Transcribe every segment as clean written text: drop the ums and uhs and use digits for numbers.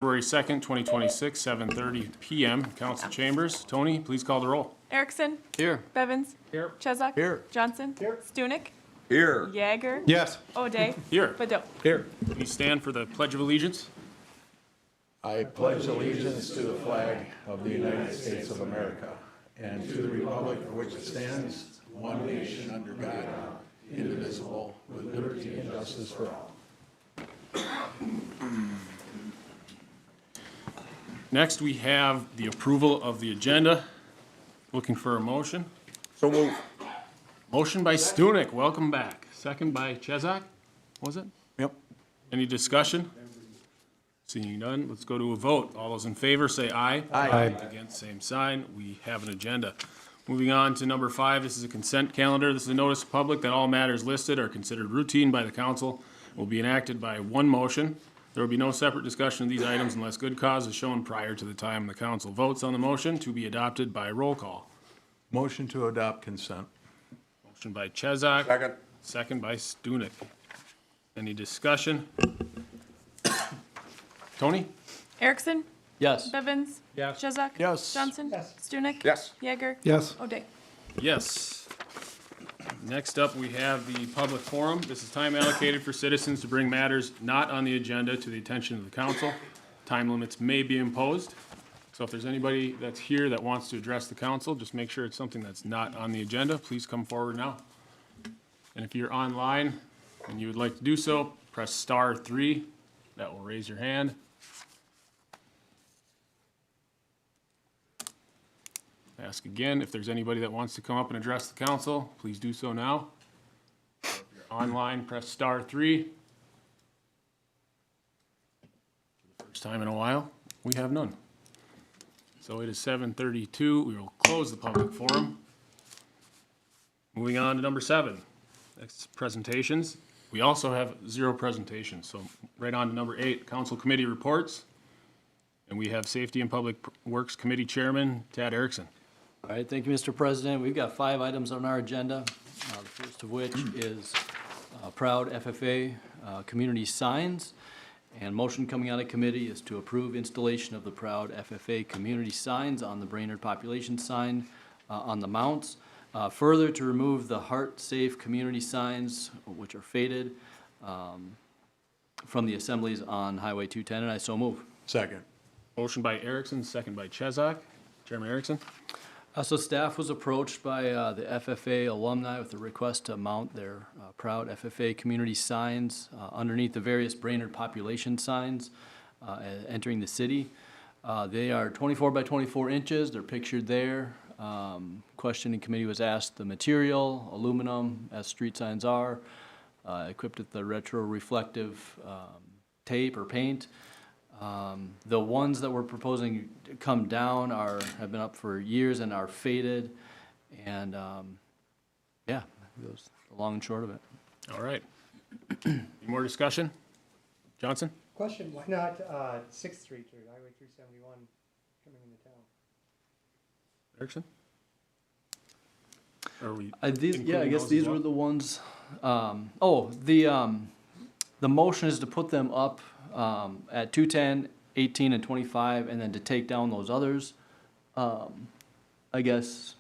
February 2nd, 2026, 7:30 PM, council chambers. Tony, please call the roll. Erickson. Here. Bevins. Here. Chesak. Here. Johnson. Here. Stunek. Here. Yeager. Yes. O'Day. Here. Badot. Here. Please stand for the Pledge of Allegiance. I pledge allegiance to the flag of the United States of America and to the republic for which it stands, one nation under God, indivisible, with liberty and justice for all. Next, we have the approval of the agenda. Looking for a motion. So move. Motion by Stunek, welcome back. Second by Chesak, was it? Yep. Any discussion? Seeing none, let's go to a vote. All those in favor say aye. Aye. Against, same sign. We have an agenda. Moving on to number 5, this is a consent calendar. This is a notice to public that all matters listed are considered routine by the council, will be enacted by one motion. There will be no separate discussion of these items unless good cause is shown prior to the time the council votes on the motion to be adopted by roll call. Motion to adopt consent. Motion by Chesak. Second. Second by Stunek. Any discussion? Tony? Erickson. Yes. Bevins. Yes. Chesak. Yes. Johnson. Yes. Stunek. Yes. Yeager. Yes. O'Day. Yes. Next up, we have the public forum. This is time allocated for citizens to bring matters not on the agenda to the attention of the council. Time limits may be imposed. So if there's anybody that's here that wants to address the council, just make sure it's something that's not on the agenda. Please come forward now. And if you're online and you would like to do so, press *3. That will raise your hand. Ask again, if there's anybody that wants to come up and address the council, please do so now. If you're online, press *3. For the first time in a while, we have none. So it is 7:32. We will close the public forum. Moving on to number 7. Next, presentations. We also have 0 presentations, so right on to number 8, council committee reports. And we have Safety and Public Works Committee Chairman Tad Erickson. All right, thank you, Mr. President. We've got 5 items on our agenda, the first of which is Proud FFA community signs. And motion coming out of committee is to approve installation of the Proud FFA community signs on the Brainerd population sign on the mounts. Further, to remove the Heart Safe community signs, which are faded, from the assemblies on Highway 210, and I so move. Second. Motion by Erickson, second by Chesak. Chairman Erickson? So staff was approached by the FFA alumni with a request to mount their Proud FFA community signs underneath the various Brainerd population signs entering the city. They are 24 by 24 inches. They're pictured there. Questioning committee was asked the material, aluminum, as street signs are, equipped with the retro-reflective tape or paint. The ones that we're proposing to come down have been up for years and are faded, and yeah, that goes the long and short of it. All right. Any more discussion? Johnson? Question, why not 6th Street or Highway 371 coming into town? Erickson? Are we I guess including those as these well? were the ones, the motion is to put them up at 210, 18, and 25, and then to take down those others. I guess,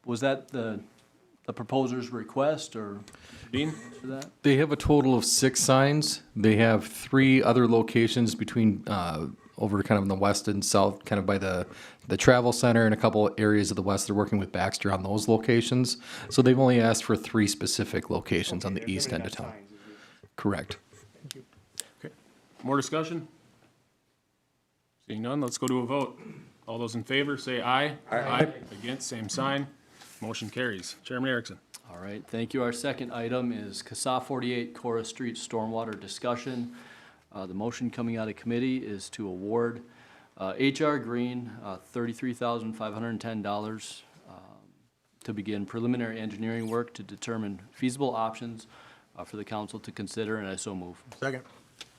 was that the proposer's request, or Dean? for that? They have a total of 6 signs. They have 3 other locations between, over kind of in the west and south, kind of by the travel center and a couple areas of the west. They're working with Baxter on those locations. So they've only asked for 3 specific locations on the east end of town. Correct. Okay. More discussion? Seeing none, let's go to a vote. All those in favor, say aye. Aye. Against, same sign. Motion carries. Chairman Erickson. All right, thank you. Our second item is CASA 48 Cora Street Stormwater Discussion. The motion coming out of committee is to award HR Green $33,510 to begin preliminary engineering work to determine feasible options for the council to consider, and I so move. Second.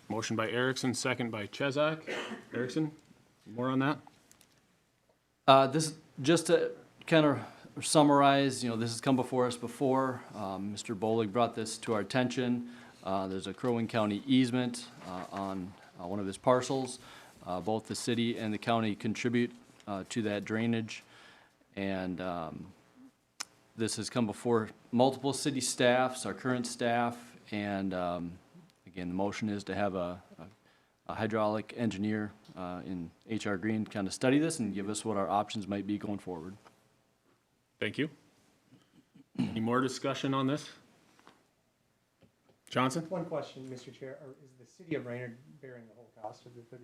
Motion by Erickson, second by Chesak. Erickson, more on that? This, just to kind of summarize, this has come before us before. Mr. Bolig brought this to our attention. There's a Crow Wing County easement on one of his parcels. Both the city and the county contribute to that drainage. And this has come before multiple city staffs, our current staff, and again, the motion is to have a hydraulic engineer in HR Green kind of study this and give us what our options might be going forward. Thank you. Any more discussion on this? Johnson? One question, Mr. Chair, is the city of Brainerd bearing the whole cost of the $32,500?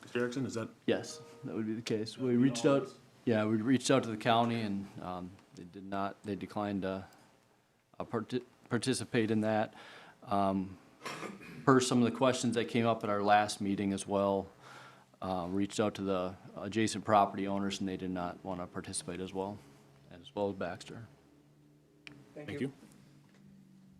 Mr. Erickson, is that? Yes, that would be the case. We reached out, yeah, we reached out to the county and they declined to participate in that. Per some of the questions that came up at our last meeting as well, reached out to the adjacent property owners and they did not want to participate as well as Baxter. Thank you.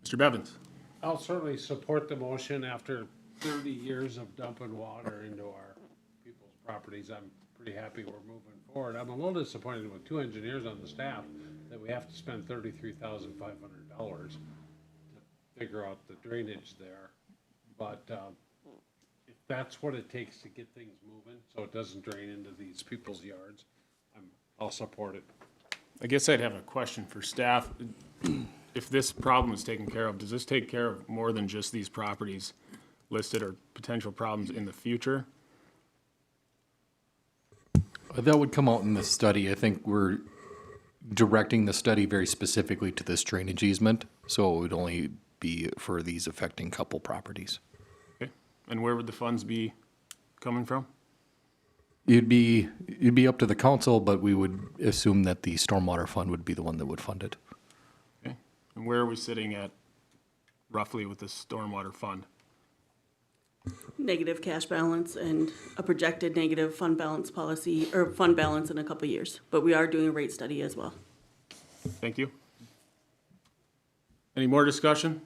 Mr. Bevins? I'll certainly support the motion after 30 years of dumping water into our people's properties. I'm pretty happy we're moving forward. I'm a little disappointed with 2 engineers on the staff that we have to spend $33,500 to figure out the drainage there. But if that's what it takes to get things moving, so it doesn't drain into these people's yards, I'll support it. I guess I'd have a question for staff. If this problem is taken care of, does this take care of more than just these properties listed or potential problems in the future? That would come out in the study. I think we're directing the study very specifically to this drainage easement, so it would only be for these affecting couple properties. Okay. And where would the funds be coming from? It'd be up to the council, but we would assume that the stormwater fund would be the one that would fund it. Okay. And where are we sitting at roughly with this stormwater fund? Negative cash balance and a projected negative fund balance policy, or fund balance in a couple of years. But we are doing a rate study as well. Thank you. Any more discussion?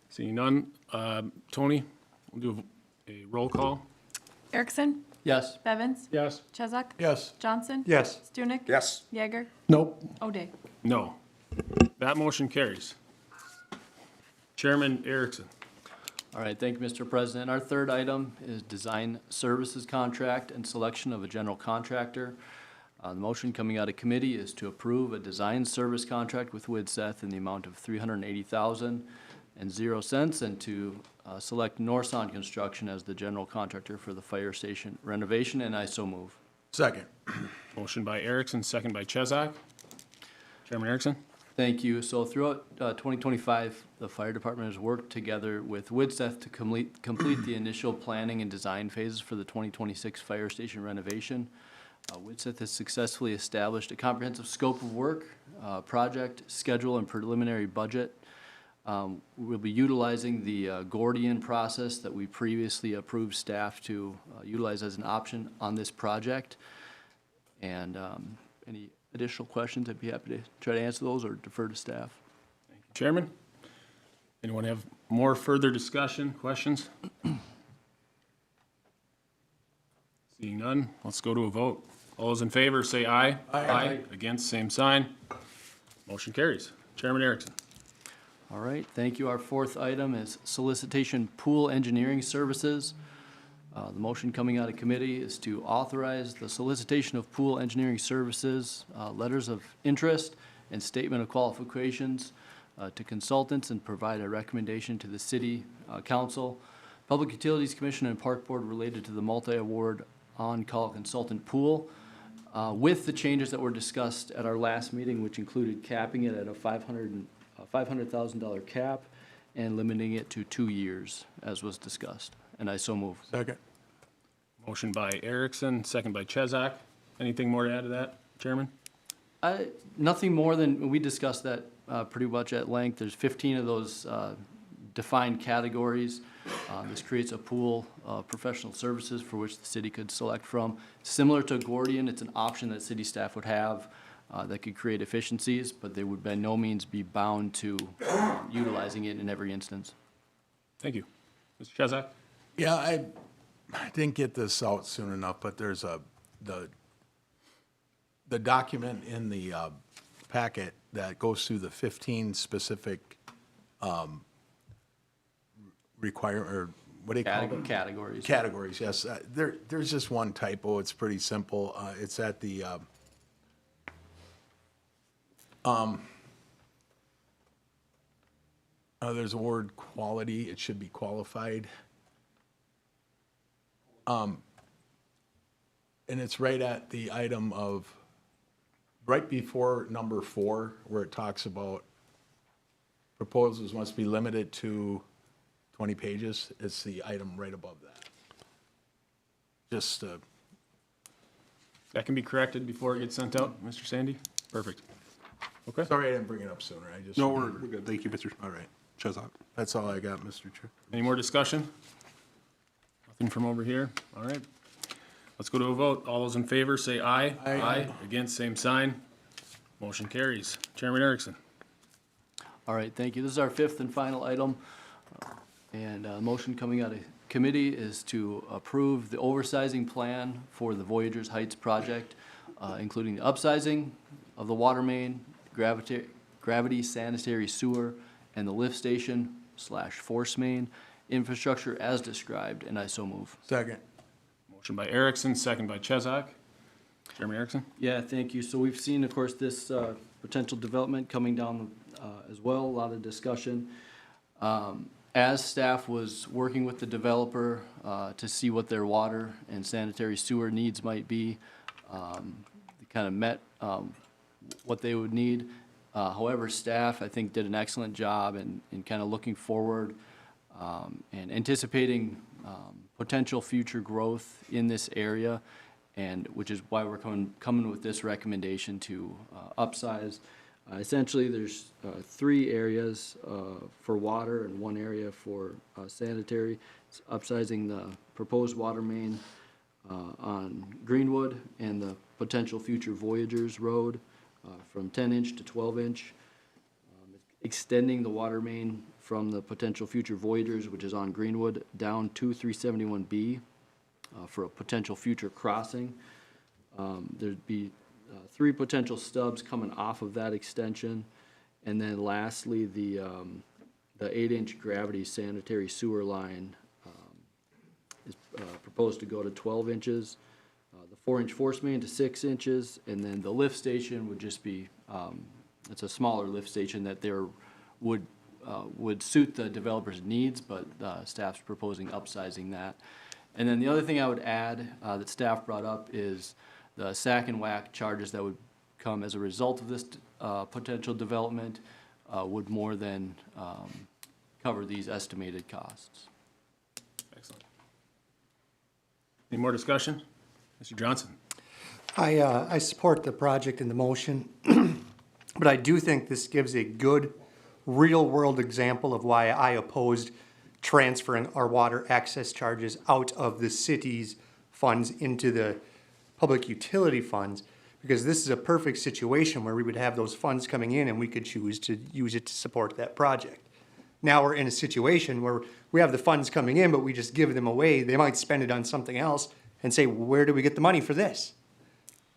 Seeing none. Tony, we'll do a roll call. Erickson? Yes. Bevins? Yes. Chesak? Yes. Johnson? Yes. Stunek? Yes. Yeager? Nope. O'Day? No. That motion carries. Chairman Erickson. All right, thank you, Mr. President. Our third item is design services contract and selection of a general contractor. The motion coming out of committee is to approve a design service contract with Widseth in the amount of $380,000 and to select Norson Construction as the general contractor for the fire station renovation, and I so move. Second. Motion by Erickson, second by Chesak. Chairman Erickson. Thank you. So throughout 2025, the fire department has worked together with Widseth to complete the initial planning and design phases for the 2026 fire station renovation. Widseth has successfully established a comprehensive scope of work, project, schedule, and preliminary budget. We'll be utilizing the Gordian process that we previously approved staff to utilize as an option on this project. And any additional questions, I'd be happy to try to answer those or defer to staff. Chairman, anyone have more further discussion, questions? Seeing none, let's go to a vote. All those in favor, say aye. Aye. Against, same sign. Motion carries. Chairman Erickson. All right, thank you. Our fourth item is solicitation pool engineering services. The motion coming out of committee is to authorize the solicitation of pool engineering services, letters of interest, and statement of qualifications to consultants and provide a recommendation to the city council, Public Utilities Commission, and Park Board related to the multi-award on-call consultant pool, with the changes that were discussed at our last meeting, which included capping it at a $500,000 cap and limiting it to 2 years, as was discussed. And I so move. Second. Motion by Erickson, second by Chesak. Anything more to add to that, Chairman? Nothing more than, we discussed that pretty much at length. There's 15 of those defined categories. This creates a pool of professional services for which the city could select from. Similar to Gordian, it's an option that city staff would have that could create efficiencies, but they would by no means be bound to utilizing it in every instance. Thank you. Mr. Chesak? Yeah, I didn't get this out soon enough, but there's the document in the packet that goes through the 15 specific or what do you call them? Categories. Categories, yes. There's just one typo. It's pretty simple. It's at the, there's a word quality. It should be qualified. And it's right at the item of, right before number 4, where it talks about proposals must be limited to 20 pages. It's the item right above that. Just, That can be corrected before it gets sent out, Mr. Sandy? Perfect. Okay. sorry I didn't bring it up sooner. I just. No, we're good. Thank you, Mr. All right. Chazak. That's all I got, Mr. Chair. Any more discussion? Nothing from over here? All right. Let's go to a vote. All those in favor, say aye. Aye. Against, same sign. Motion carries. Chairman Erickson. All right, thank you. This is our 5th and final item. And motion coming out of committee is to approve the oversizing plan for the Voyagers Heights project, including the upsizing of the water main, gravity sanitary sewer, and the lift station / force main infrastructure as described, and I so move. Second. Motion by Erickson, second by Chesak. Chairman Erickson? Yeah, thank you. So we've seen, of course, this potential development coming down as well, a lot of discussion. As staff was working with the developer to see what their water and sanitary sewer needs might be, they kind of met what they would need. However, staff, I think, did an excellent job in kind of looking forward and anticipating potential future growth in this area, and which is why we're coming with this recommendation to upsize. Essentially, there's 3 areas for water and 1 area for sanitary. It's upsizing the proposed water main on Greenwood and the potential future Voyagers Road from 10-inch to 12-inch. Extending the water main from the potential future Voyagers, which is on Greenwood, down to 371B for a potential future crossing. There'd be 3 potential stubs coming off of that extension. And then lastly, the 8-inch gravity sanitary sewer line is proposed to go to 12 inches. The 4-inch force main to 6 inches, and then the lift station would just be, it's a smaller lift station that there would suit the developer's needs, but staff's proposing upsizing that. And then the other thing I would add that staff brought up is the SAC and WAC charges that would come as a result of this potential development would more than cover these estimated costs. Excellent. Any more discussion? Mr. Johnson? I support the project and the motion, but I do think this gives a good real-world example of why I opposed transferring our water access charges out of the city's funds into the public utility funds, because this is a perfect situation where we would have those funds coming in and we could choose to use it to support that project. Now we're in a situation where we have the funds coming in, but we just give them away. They might spend it on something else and say, where do we get the money for this?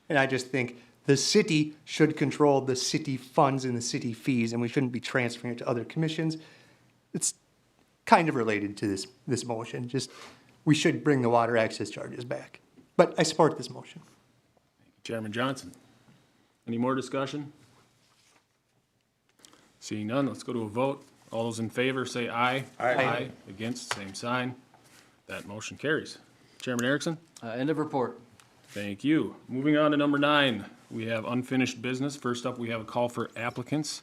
And I just think the city should control the city funds and the city fees, and we shouldn't be transferring it to other commissions. It's kind of related to this motion, just we should bring the water access charges back. But I support this motion. Chairman Johnson? Any more discussion? Seeing none, let's go to a vote. All those in favor say aye. Aye. Against, same sign. That motion carries. Chairman Erickson? End of report. Thank you. Moving on to number 9, we have unfinished business. First up, we have a call for applicants,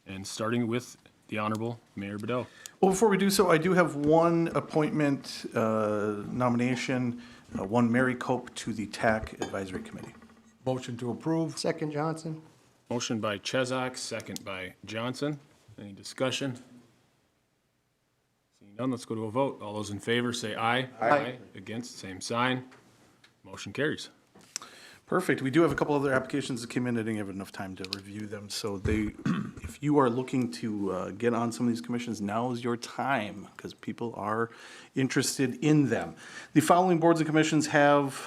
and starting with the Honorable Mayor Bedell. Well, before we do so, I do have one appointment nomination, one Mary Cope to the TAC Advisory Committee. Motion to approve. Second, Johnson. Motion by Chesak, second by Johnson. Any discussion? Seeing none, let's go to a vote. All those in favor say aye. Aye. Against, same sign. Motion carries. Perfect. We do have a couple other applications that came in. I didn't have enough time to review them. So if you are looking to get on some of these commissions, now is your time because people are interested in them. The following boards and commissions have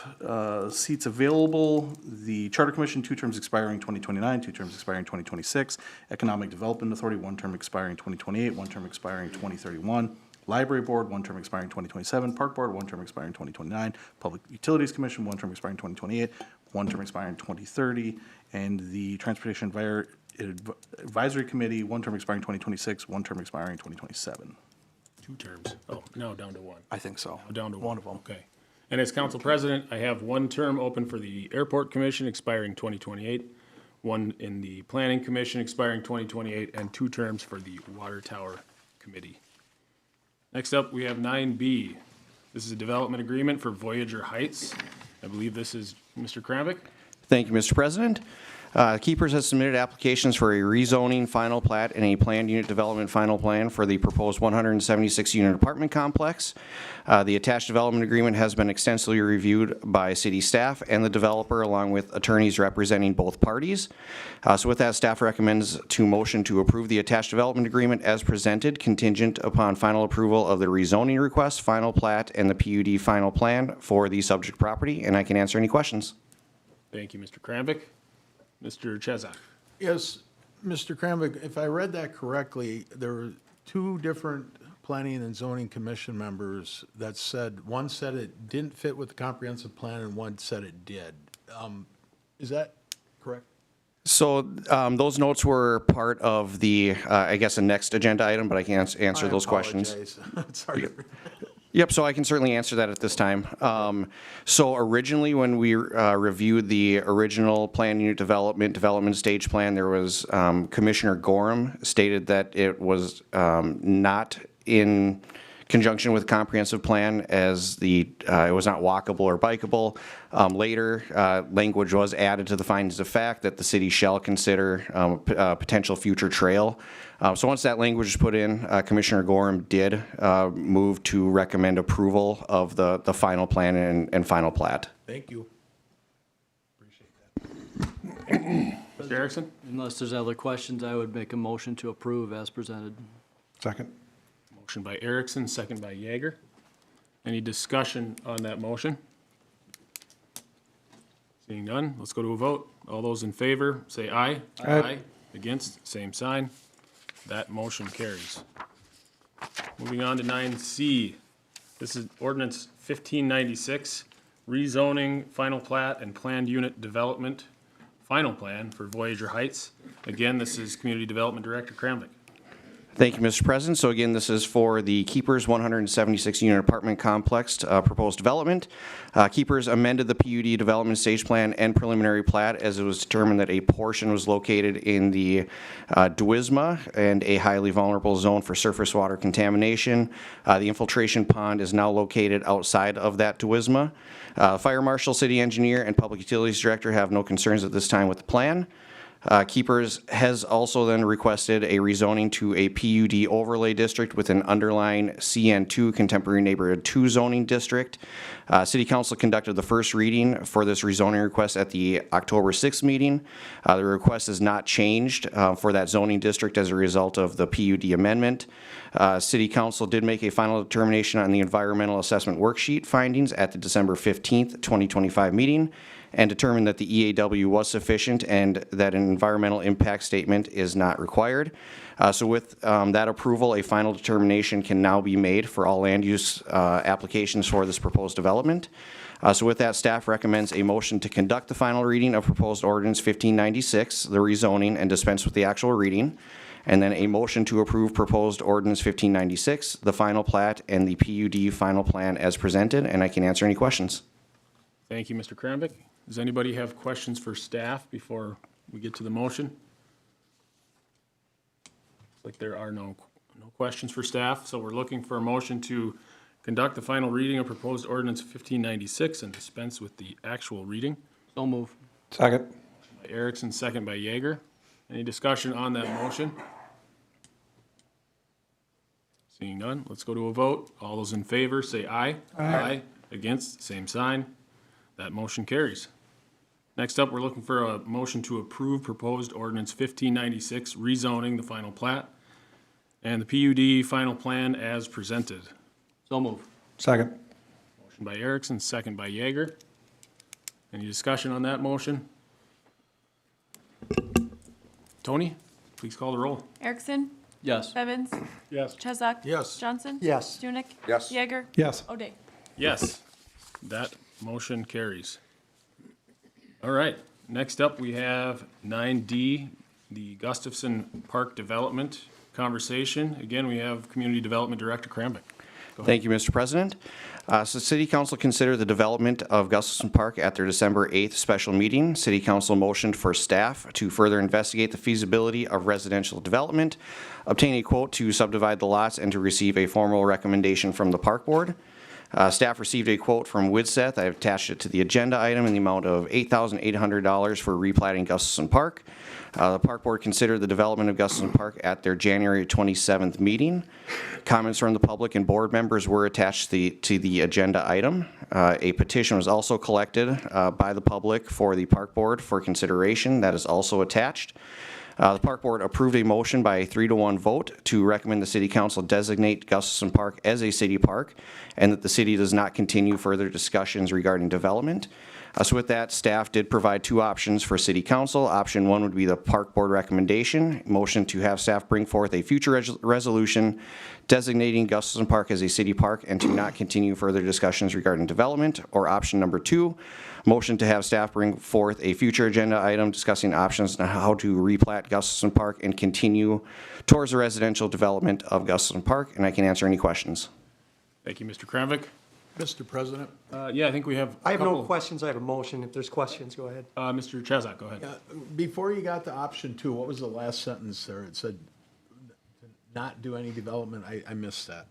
seats available. The Charter Commission, 2 terms expiring 2029, 2 terms expiring 2026. Economic Development Authority, 1 term expiring 2028, 1 term expiring 2031. Library Board, one term expiring 2027, Park Board, one term expiring 2029, Public Utilities Commission, one term expiring 2028, one term expiring 2030, and the Transportation Advisory Committee, one term expiring 2026, one term expiring 2027. 2 terms. Oh, now down to 1. I think so. Down to One of them. Okay. And as council president, I have 1 term open for the Airport Commission expiring 2028, 1 in the Planning Commission expiring 2028, and 2 terms for the Water Tower Committee. Next up, we have 9B. This is a development agreement for Voyager Heights. I believe this is Mr. Kramvik. Thank you, Mr. President. Keepers has submitted applications for a rezoning final plat and a planned unit development final plan for the proposed 176-unit apartment complex. The attached development agreement has been extensively reviewed by city staff and the developer, along with attorneys representing both parties. So with that, staff recommends to motion to approve the attached development agreement as presented, contingent upon final approval of the rezoning request, final plat, and the PUD final plan for the subject property, and I can answer any questions. Thank you, Mr. Kramvik. Mr. Chesak. Yes, Mr. Kramvik, if I read that correctly, there were 2 different planning and zoning commission members that said, one said it didn't fit with the comprehensive plan and one said it did. Is that correct? So those notes were part of the, I guess, a next agenda item, but I can answer those questions. It's hard to. Yep, so I can certainly answer that at this time. So originally, when we reviewed the original plan unit development stage plan, there was Commissioner Gorham stated that it was not in conjunction with comprehensive plan, as it was not walkable or bikeable. Later, language was added to the findings of fact that the city shall consider a potential future trail. So once that language was put in, Commissioner Gorham did move to recommend approval of the final plan and final plat. Thank you. Mr. Erickson? Unless there's other questions, I would make a motion to approve as presented. Second. Motion by Erickson, second by Yeager. Any discussion on that motion? Seeing none, let's go to a vote. All those in favor, say aye. Aye. Against, same sign. That motion carries. Moving on to 9C. This is ordinance 1596, rezoning, final plat, and planned unit development, final plan for Voyager Heights. Again, this is Community Development Director Kramvik. Thank you, Mr. President. So again, this is for the Keepers 176-unit apartment complex proposed development. Keepers amended the PUD development stage plan and preliminary plat as it was determined that a portion was located in the Duisma and a highly vulnerable zone for surface water contamination. The infiltration pond is now located outside of that Duisma. Fire Marshal, City Engineer, and Public Utilities Director have no concerns at this time with the plan. Keepers has also then requested a rezoning to a PUD overlay district with an underlying CN2 Contemporary Neighborhood 2 zoning district. City Council conducted the first reading for this rezoning request at the October 6th meeting. The request has not changed for that zoning district as a result of the PUD amendment. City Council did make a final determination on the environmental assessment worksheet findings at the December 15th, 2025 meeting, and determined that the EAW was sufficient and that an environmental impact statement is not required. So with that approval, a final determination can now be made for all land use applications for this proposed development. So with that, staff recommends a motion to conduct the final reading of proposed ordinance 1596, the rezoning, and dispense with the actual reading. And then a motion to approve proposed ordinance 1596, the final plat, and the PUD final plan as presented, and I can answer any questions. Thank you, Mr. Kramvik. Does anybody have questions for staff before we get to the motion? Looks like there are no questions for staff, so we're looking for a motion to conduct the final reading of proposed ordinance 1596 and dispense with the actual reading. So move. Second. By Erickson, second by Yeager. Any discussion on that motion? Seeing none, let's go to a vote. All those in favor, say aye. Aye. Against, same sign. That motion carries. Next up, we're looking for a motion to approve proposed ordinance 1596, rezoning the final plat and the PUD final plan as presented. So move. Second. Motion by Erickson, second by Yeager. Any discussion on that motion? Tony, please call the roll. Erickson, Yes. Bevins? Yes. Chesak? Yes. Johnson? Yes. Stunek? Yes. Yeager? Yes. O'Day? Yes, that motion carries. All right, next up, we have 9D, the Gustafson Park Development Conversation. Again, we have Community Development Director Kramvik. Thank you, Mr. President. So City Council considered the development of Gustafson Park at their December 8th special meeting. City Council motioned for staff to further investigate the feasibility of residential development, obtain a quote to subdivide the lots, and to receive a formal recommendation from the Park Board. Staff received a quote from Widseth. I've attached it to the agenda item in the amount of $8,800 for replatting Gustafson Park. The Park Board considered the development of Gustafson Park at their January 27th meeting. Comments from the public and board members were attached to the agenda item. A petition was also collected by the public for the Park Board for consideration. That is also attached. The Park Board approved a motion by a 3-to-1 vote to recommend the City Council designate Gustafson Park as a city park, and that the city does not continue further discussions regarding development. So with that, staff did provide 2 options for City Council. Option 1 would be the Park Board recommendation, motion to have staff bring forth a future resolution designating Gustafson Park as a city park and to not continue further discussions regarding development. Or option number 2, motion to have staff bring forth a future agenda item discussing options on how to replat Gustafson Park and continue towards the residential development of Gustafson Park. And I can answer any questions. Thank you, Mr. Kramvik. Mr. President? Yeah, I think we have I a have no couple. questions, I have a motion. If there's questions, go ahead. Mr. Chesak, go ahead. Before you got to option 2, what was the last sentence there? It said to not do any development. I missed that.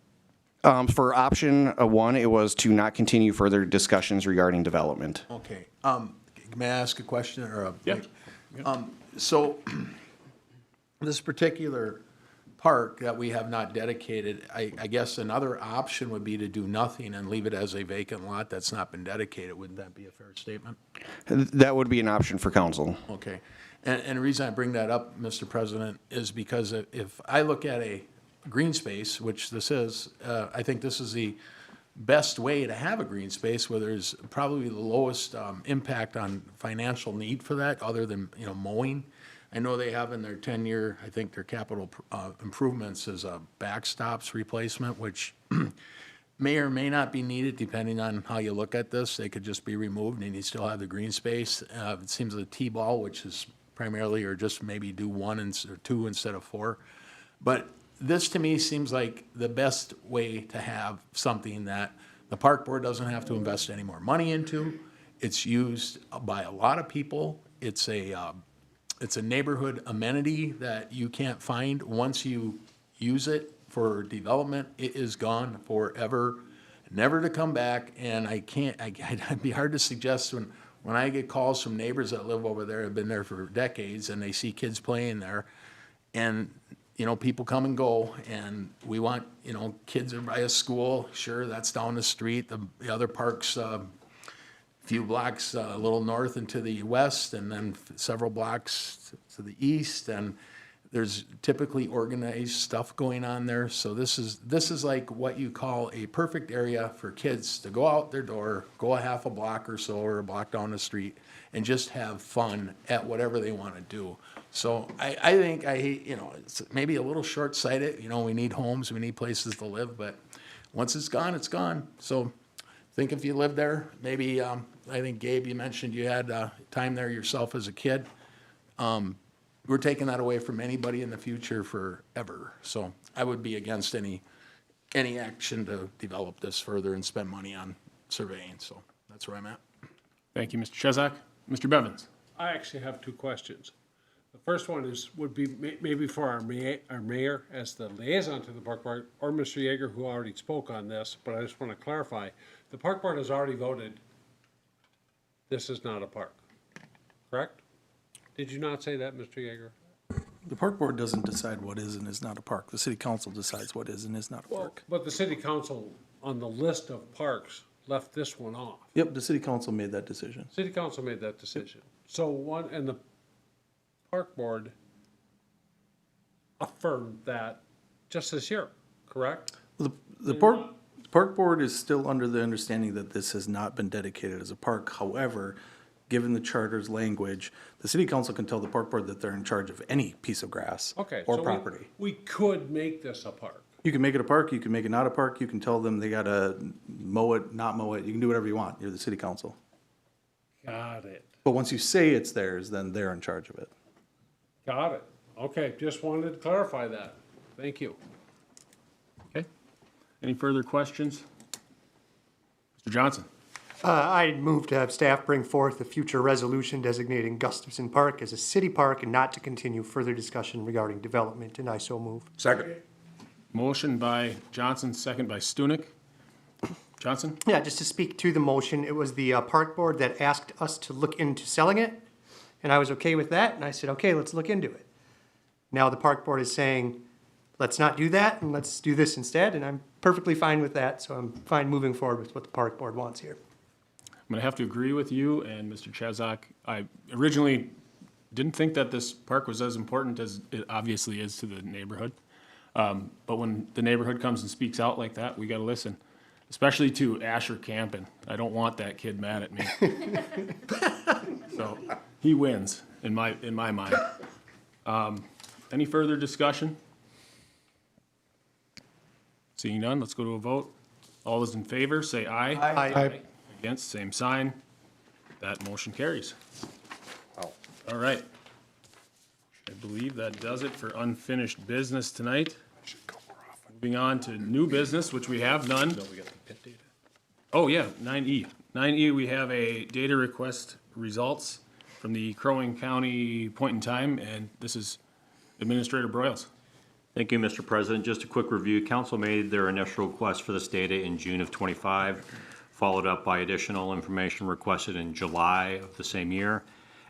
For option 1, it was to not continue further discussions regarding development. Okay. May I ask a question or a? Yeah. So this particular park that we have not dedicated, I guess another option would be to do nothing and leave it as a vacant lot that's not been dedicated. Wouldn't that be a fair statement? That would be an option for council. Okay. And the reason I bring that up, Mr. President, is because if I look at a green space, which this is, I think this is the best way to have a green space where there's probably the lowest impact on financial need for that, other than, mowing. I know they have in their 10-year, I think their capital improvements is a backstops replacement, which may or may not be needed depending on how you look at this. They could just be removed and you still have the green space. It seems the T-ball, which is primarily, or just maybe do 1 or 2 instead of 4. But this to me seems like the best way to have something that the Park Board doesn't have to invest any more money into. It's used by a lot of people. It's a neighborhood amenity that you can't find. Once you use it for development, it is gone forever, never to come back. And I'd be hard to suggest when I get calls from neighbors that live over there, have been there for decades, and they see kids playing there, and people come and go, and we want, kids are by a school, sure, that's down the street. The other park's few blocks a little north and to the west, and then several blocks to the east, and there's typically organized stuff going on there. So this is like what you call a perfect area for kids to go out their door, go a half a block or so, or a block down the street, and just have fun at whatever they want to do. So I think it's maybe a little short-sighted. We need homes, we need places to live, but once it's gone, it's gone. So think if you live there, maybe, I think Gabe, you mentioned you had time there yourself as a kid. We're taking that away from anybody in the future forever. So I would be against any action to develop this further and spend money on surveying. So that's where I'm at. Thank you, Mr. Chesak. Mr. Bevins? I actually have 2 questions. The first one would be maybe for our mayor as the liaison to the Park Board, or Mr. Yeager, who already spoke on this, but I just want to clarify. The Park Board has already voted this is not a park, correct? Did you not say that, Mr. Yeager? The Park Board doesn't decide what is and is not a park. The City Council decides what is and is not a park. But the city council on the list of parks left this one off. Yep, the City Council made that decision. City council made that decision. So and the Park Board affirmed that just this year, correct? The Park Board is still under the understanding that this has not been dedicated as a park. However, given the charter's language, the city council can tell the park board that they're in charge of any piece of grass Okay. or so property. We could make this a park. You can make it a park, you can make it not a park, you can tell them they gotta mow it, not mow it, you can do whatever you want, you're the city council. Got it. But once you say it's theirs, then they're in charge of it. Got it. Okay, just wanted to clarify that. Thank you. Okay. Any further questions? Mr. Johnson? I move to have staff bring forth a future resolution designating Gustafson Park as a city park and not to continue further discussion regarding development, and I so move. Second. Motion by Johnson, second by Stunek. Johnson? Yeah, just to speak to the motion, it was the park board that asked us to look into selling it, and I was okay with that, and I said, okay, let's look into it. Now the park board is saying, let's not do that, and let's do this instead, and I'm perfectly fine with that, so I'm fine moving forward with what the park board wants here. I'm going to have to agree with you and Mr. Chazak. I originally didn't think that this park was as important as it obviously is to the neighborhood. But when the neighborhood comes and speaks out like that, we got to listen, especially to Asher Campen. I don't want that kid mad at me. So he wins in my mind. Any further discussion? Seeing none, let's go to a vote. All those in favor, say aye. Aye. Against, same sign. That motion carries. All right. I believe that does it for unfinished business tonight. Moving on to new business, which we have none. Oh, yeah, 9E. 9E, we have a data request results from the Crow Wing County point in time, and this is Administrator Broyles. Thank you, Mr. President. Just a quick review. Council made their initial request for this data in June of '25, followed up by additional information requested in July of the same year.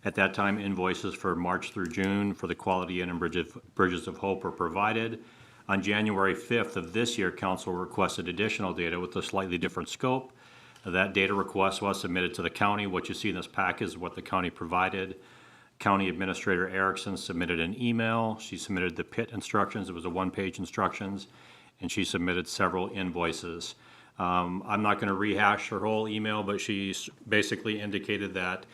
At that time, invoices for March through June for the Quality Inn and Bridges of Hope were provided. On January 5th of this year, council requested additional data with a slightly different scope. That data request was submitted to the county. What you see in this pack is what the county provided. County Administrator Erickson submitted an email. She submitted the PIT instructions. It was a one-page instructions, and she submitted several invoices. I'm not going to rehash her whole email, but she basically indicated that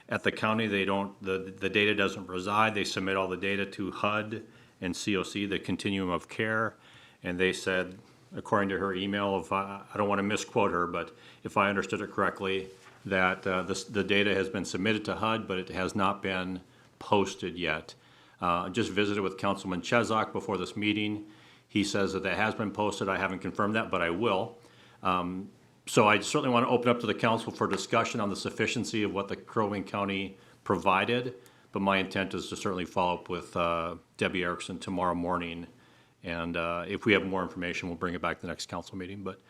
at the county, the data doesn't reside. They submit all the data to HUD and COC, the Continuum of Care, and they said, according to her email, if I don't want to misquote her, but if I understood it correctly, that the data has been submitted to HUD, but it has not been posted yet. Just visited with Councilman Chezak before this meeting. He says that has been posted. I haven't confirmed that, but I will. So I certainly want to open up to the council for discussion on the sufficiency of what the Crow Wing County provided, but my intent is to certainly follow up with Debbie Erickson tomorrow morning, and if we have more information, we'll bring it back to the next council meeting. But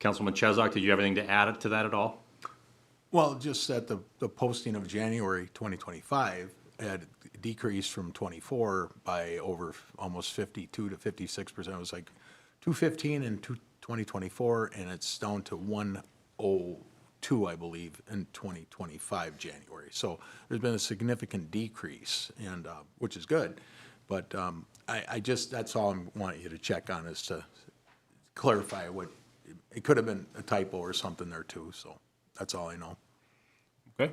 Councilman Chezak, did you have anything to add to that at all? Well, just that the posting of January 2025 had decreased from 24 by over almost 52 to 56%. It was like 215 in 2024, and it's down to 102, I believe, in 2025 January. So there's been a significant decrease, and which is good. But I just, that's all I want you to check on, is to clarify what, it could have been a typo or something there too, so that's all I know. Okay.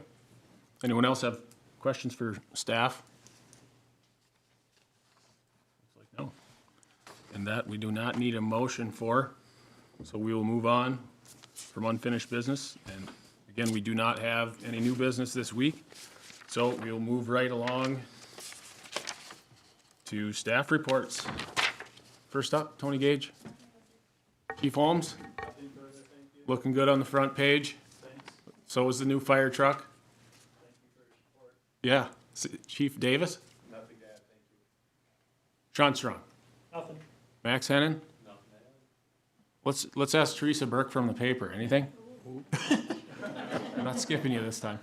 Anyone else have questions for staff? Looks like no. And that we do not need a motion for, so we will move on from unfinished business. And again, we do not have any new business this week, so we'll move right along to staff reports. First up, Tony Gage. Chief Holmes. Looking good on the front page. So is the new fire truck. Yeah. Chief Davis? Nothing to add, thank you. Sean Strong? Nothing. Max Hennon? Nothing. Let's ask Teresa Burke from the paper. Anything? I'm not skipping you this time.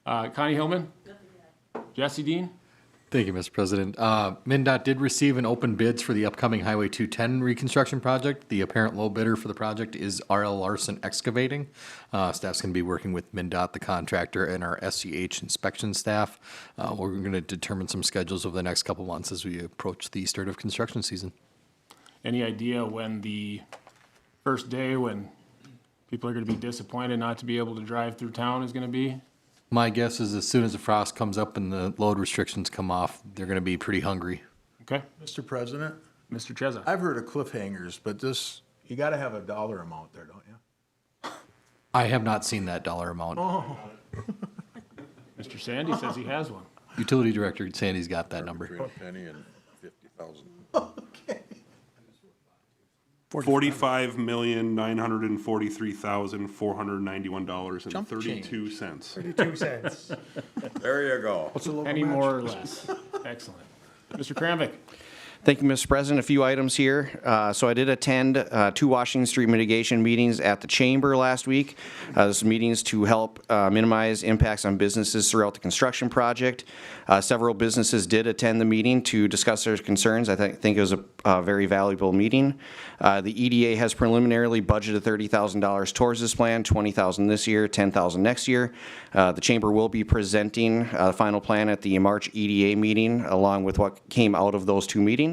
Connie Hillman? Jesse Dean? Thank you, Mr. President. MnDOT did receive an open bids for the upcoming Highway 210 reconstruction project. The apparent low bidder for the project is R.L. Larson Excavating. Staff's going to be working with MnDOT, the contractor, and our SCH inspection staff. We're going to determine some schedules over the next couple months as we approach the start of construction season. Any idea when the first day when people are going to be disappointed not to be able to drive through town is going to be? My guess is as soon as the frost comes up and the load restrictions come off, they're gonna be pretty hungry. Okay, Mr. President, Mr. Chezak. I've heard of cliffhangers, but this, you gotta have a dollar amount there, don't you? I have not seen that dollar amount. Mr. Sandy says he has one. Utility Director Sandy's got that number. Between a penny and 50,000. $45,943,491.32. 32 cents. There you go. Any more or less. Excellent. Mr. Kramvik. Thank you, Mr. President. A few items here. So I did attend 2 Washington Street mitigation meetings at the Chamber last week. This meetings to help minimize impacts on businesses throughout the construction project. Several businesses did attend the meeting to discuss their concerns. I think it was a very valuable meeting. The EDA has preliminarily budgeted $30,000 towards this plan, $20,000 this year, $10,000 next year. The Chamber will be presenting the final plan at the March EDA meeting, along with what came out of those 2 meetings.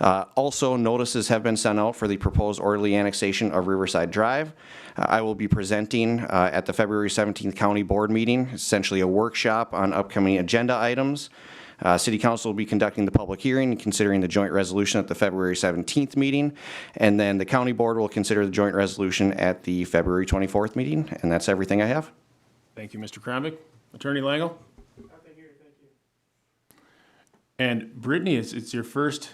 Also, notices have been sent out for the proposed orderly annexation of Riverside Drive. I will be presenting at the February 17th County Board meeting, essentially a workshop on upcoming agenda items. City Council will be conducting the public hearing and considering the joint resolution at the February 17th meeting. And then the County Board will consider the joint resolution at the February 24th meeting. And that's everything I have. Thank you, Mr. Kramvik. Attorney Lango? And Brittany, it's your first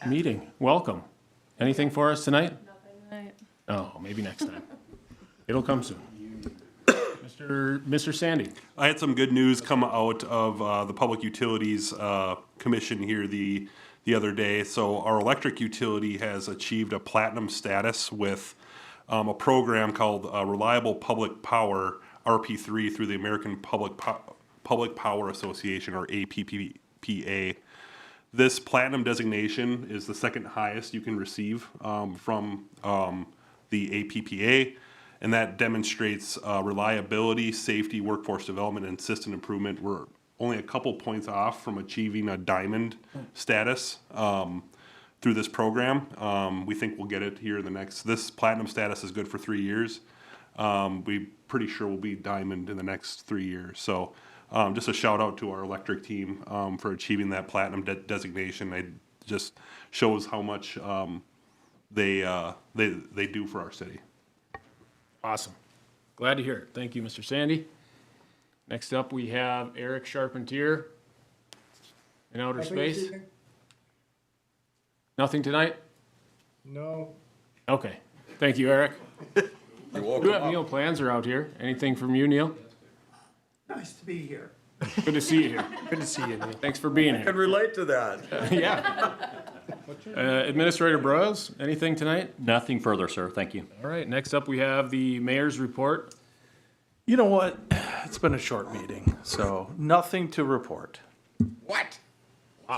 meeting. Welcome. Anything for us tonight? Nothing tonight. Oh, maybe next time. It'll come soon. Mr. Sandy? I had some good news come out of the Public Utilities Commission here the other day. So our electric utility has achieved a platinum status with a program called Reliable Public Power, RP3, through the American Public Power Association, or APPA. This platinum designation is the second highest you can receive from the APPA, and that demonstrates reliability, safety, workforce development, and system improvement. We're only a couple points off from achieving a diamond status through this program. We think we'll get it here in this platinum status is good for 3 years. We're pretty sure we'll be diamond in the next 3 years. So just a shout out to our electric team for achieving that platinum designation. It just shows how much they do for our city. Awesome. Glad to hear it. Thank you, Mr. Sandy. Next up, we have Eric Charpentier in outer space. Nothing tonight? No. Okay. Thank you, Eric. You're welcome. You have Neil Planzer out here. Anything from you, Neil? Nice to be here. Good to see you here. Good to see you, Neil. Thanks for being Can here. relate to that. Yeah. Administrator Broyles, anything tonight? Nothing further, sir. Thank you. All right, next up, we have the mayor's report. You know what? It's been a short meeting, so nothing to report. What?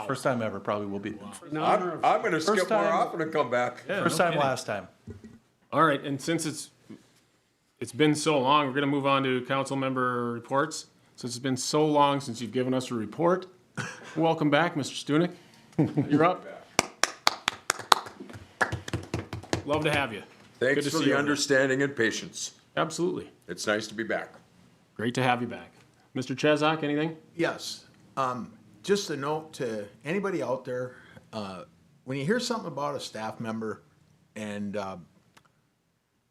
First time ever, probably will be. I'm gonna skip more time- often and come back. Yeah, First no time, kidding. last time. All right, and since it's been so long, we're gonna move on to council member reports. Since it's been so long since you've given us a report, welcome back, Mr. Stunek. You're up. Love to have you. Good Thanks to for see the you. understanding and patience. Absolutely. It's nice to be back. Great to have you back. Mr. Chezak, anything? Yes. Just a note to anybody out there, when you hear something about a staff member and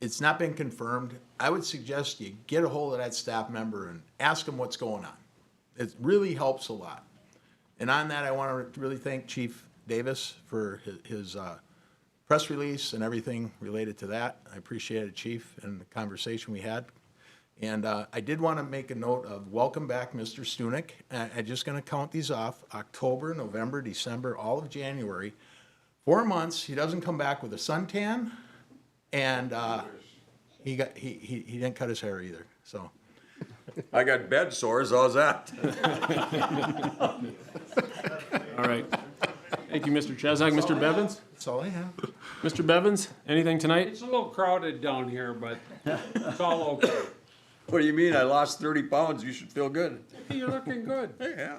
it's not been confirmed, I would suggest you get a hold of that staff member and ask them what's going on. It really helps a lot. And on that, I want to really thank Chief Davis for his press release and everything related to that. I appreciate it, Chief, and the conversation we had. And I did want to make a note of welcome back, Mr. Stunek. I'm just going to count these off: October, November, December, all of January. 4 months. He doesn't come back with a suntan, and he didn't cut his hair either. So I got bed sores, how's that? All right. Thank you, Mr. Chezak. Mr. Bevins? that's all I have. Mr. Bevins, anything tonight? It's a little crowded down here, but it's all okay. What do you mean? I lost 30 pounds, you should feel good. You're looking good. Yeah.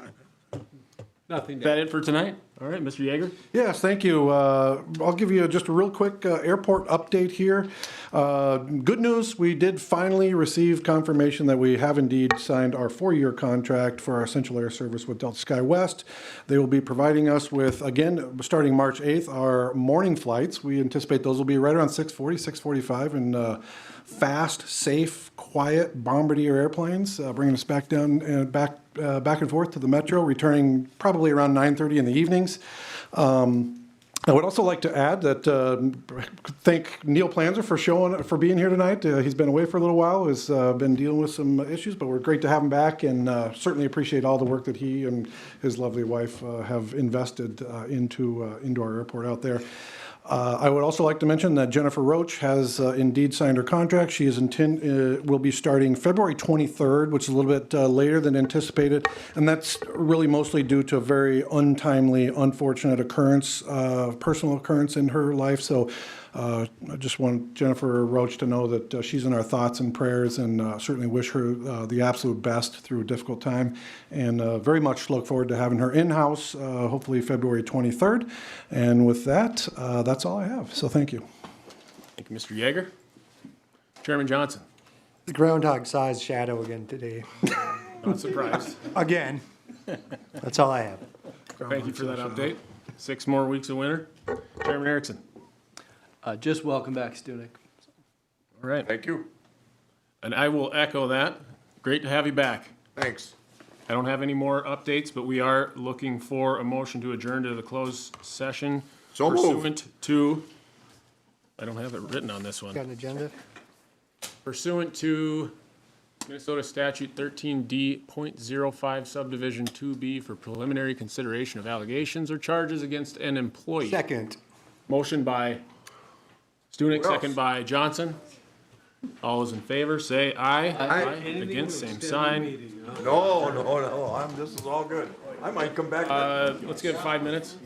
Nothing Is to that it for tonight? All right, Mr. Yeager? Yes, thank you. I'll give you just a real quick airport update here. Good news, we did finally receive confirmation that we have indeed signed our 4-year contract for our essential air service with Delta Sky West. They will be providing us with, again, starting March 8th, our morning flights. We anticipate those will be right around 6:40, 6:45, and fast, safe, quiet Bombardier airplanes, bringing us back down and back and forth to the metro, returning probably around 9:30 in the evenings. I would also like to add that thank Neil Planzer for being here tonight. He's been away for a little while, has been dealing with some issues, but we're great to have him back, and certainly appreciate all the work that he and his lovely wife have invested into our airport out there. I would also like to mention that Jennifer Roach has indeed signed her contract. She will be starting February 23rd, which is a little bit later than anticipated, and that's really mostly due to a very untimely, unfortunate occurrence, personal occurrence in her life. So I just want Jennifer Roach to know that she's in our thoughts and prayers, and certainly wish her the absolute best through a difficult time, and very much look forward to having her in-house, hopefully February 23rd. And with that, that's all I have. So thank you. Thank you, Mr. Yeager. Chairman Johnson? The groundhog-sized shadow again today. Not surprised. Again. That's all I have. Thank you for that update. 6 more weeks of winter. Chairman Erickson? Just welcome back, Stunek. All right. Thank you. And I will echo that. Great to have you back. Thanks. I don't have any more updates, but we are looking for a motion to adjourn to the closed session So moved. pursuant to, I don't have it written on this one, Got an agenda? pursuant to Minnesota Statute 13D.05 subdivision 2B for preliminary consideration of allegations or charges against an employee. Second. Motion by Stunek, Who else? second by Johnson. All those in favor, say aye. Aye. Against, same sign. No, this is all good. I might come back. Let's give it 5 minutes.